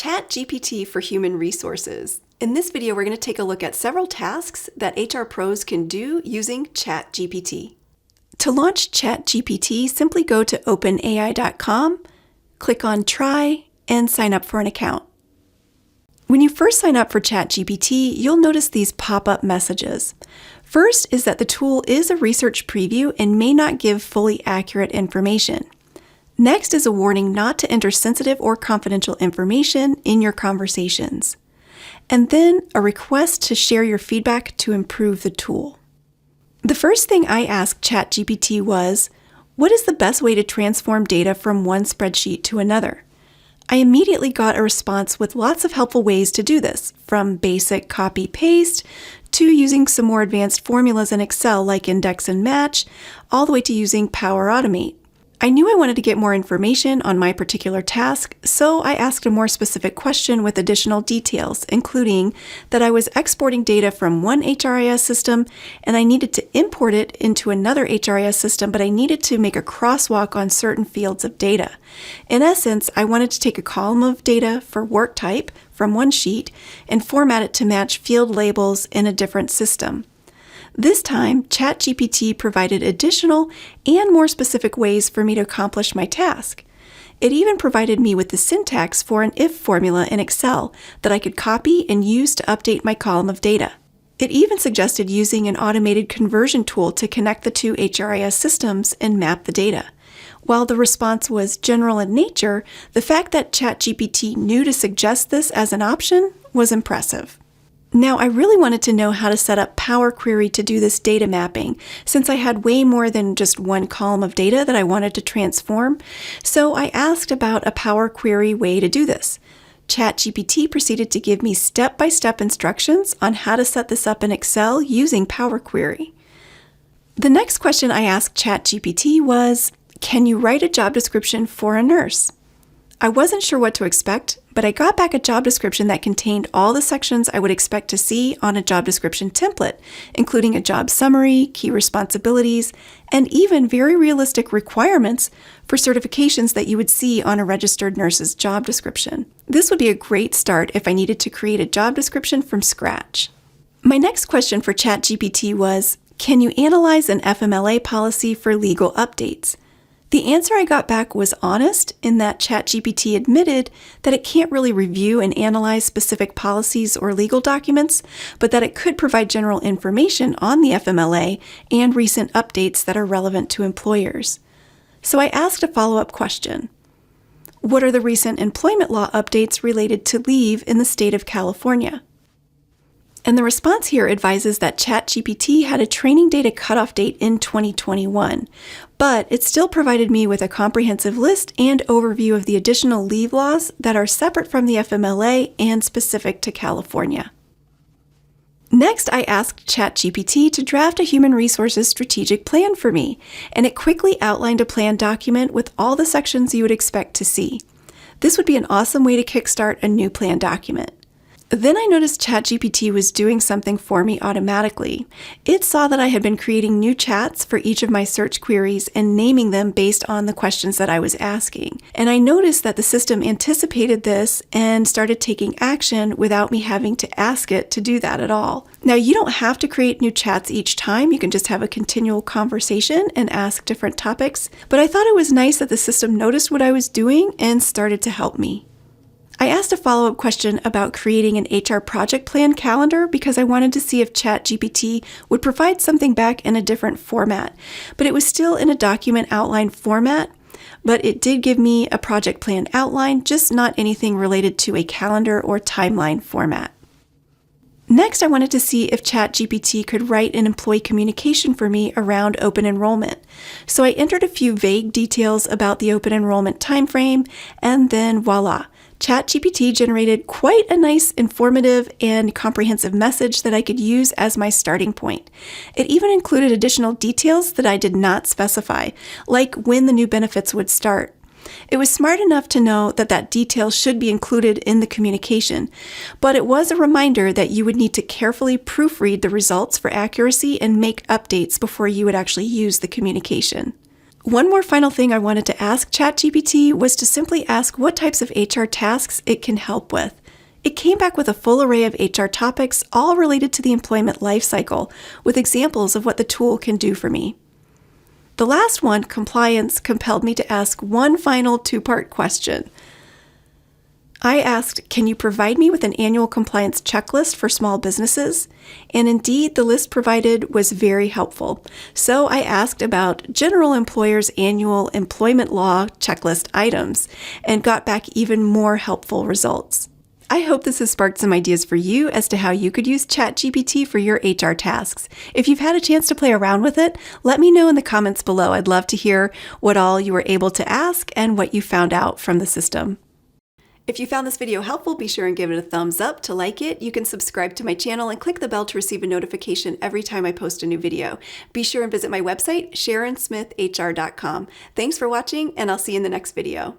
ChatGPT for human resources. In this video, we're going to take a look at several tasks that HR pros can do using ChatGPT. To launch ChatGPT, simply go to Open.AI.com, click on Try, and sign up for an account. When you first sign up for ChatGPT, you'll notice these pop-up messages. First is that the tool is a research preview and may not give fully accurate information. Next is a warning not to enter sensitive or confidential information in your conversations. And then a request to share your feedback to improve the tool. The first thing I asked ChatGPT was, what is the best way to transform data from one spreadsheet to another? I immediately got a response with lots of helpful ways to do this, from basic copy-paste to using some more advanced formulas in Excel like index and match, all the way to using Power Automate. I knew I wanted to get more information on my particular task, so I asked a more specific question with additional details, including that I was exporting data from one HRIS system and I needed to import it into another HRIS system, but I needed to make a crosswalk on certain fields of data. In essence, I wanted to take a column of data for work type from one sheet and format it to match field labels in a different system. This time, ChatGPT provided additional and more specific ways for me to accomplish my task. It even provided me with the syntax for an if formula in Excel that I could copy and use to update my column of data. It even suggested using an automated conversion tool to connect the two HRIS systems and map the data. While the response was general in nature, the fact that ChatGPT knew to suggest this as an option was impressive. Now, I really wanted to know how to set up Power Query to do this data mapping, since I had way more than just one column of data that I wanted to transform. So I asked about a Power Query way to do this. ChatGPT proceeded to give me step-by-step instructions on how to set this up in Excel using Power Query. The next question I asked ChatGPT was, can you write a job description for a nurse? I wasn't sure what to expect, but I got back a job description that contained all the sections I would expect to see on a job description template, including a job summary, key responsibilities, and even very realistic requirements for certifications that you would see on a registered nurse's job description. This would be a great start if I needed to create a job description from scratch. My next question for ChatGPT was, can you analyze an FMLA policy for legal updates? The answer I got back was honest in that ChatGPT admitted that it can't really review and analyze specific policies or legal documents, but that it could provide general information on the FMLA and recent updates that are relevant to employers. So I asked a follow-up question. What are the recent employment law updates related to leave in the state of California? And the response here advises that ChatGPT had a training data cutoff date in 2021, but it still provided me with a comprehensive list and overview of the additional leave laws that are separate from the FMLA and specific to California. Next, I asked ChatGPT to draft a human resources strategic plan for me, and it quickly outlined a plan document with all the sections you would expect to see. This would be an awesome way to kickstart a new plan document. Then I noticed ChatGPT was doing something for me automatically. It saw that I had been creating new chats for each of my search queries and naming them based on the questions that I was asking. And I noticed that the system anticipated this and started taking action without me having to ask it to do that at all. Now, you don't have to create new chats each time. You can just have a continual conversation and ask different topics. But I thought it was nice that the system noticed what I was doing and started to help me. I asked a follow-up question about creating an HR project plan calendar because I wanted to see if ChatGPT would provide something back in a different format, but it was still in a document outline format, but it did give me a project plan outline, just not anything related to a calendar or timeline format. Next, I wanted to see if ChatGPT could write an employee communication for me around open enrollment. So I entered a few vague details about the open enrollment timeframe, and then voila! ChatGPT generated quite a nice, informative, and comprehensive message that I could use as my starting point. It even included additional details that I did not specify, like when the new benefits would start. It was smart enough to know that that detail should be included in the communication, but it was a reminder that you would need to carefully proofread the results for accuracy and make updates before you would actually use the communication. One more final thing I wanted to ask ChatGPT was to simply ask what types of HR tasks it can help with. It came back with a full array of HR topics, all related to the employment lifecycle, with examples of what the tool can do for me. The last one, compliance, compelled me to ask one final two-part question. I asked, can you provide me with an annual compliance checklist for small businesses? And indeed, the list provided was very helpful. So I asked about general employers' annual employment law checklist items and got back even more helpful results. I hope this has sparked some ideas for you as to how you could use ChatGPT for your HR tasks. If you've had a chance to play around with it, let me know in the comments below. I'd love to hear what all you were able to ask and what you found out from the system. If you found this video helpful, be sure and give it a thumbs up to like it. You can subscribe to my channel and click the bell to receive a notification every time I post a new video. Be sure and visit my website, SharonSmithHR.com. Thanks for watching, and I'll see you in the next video.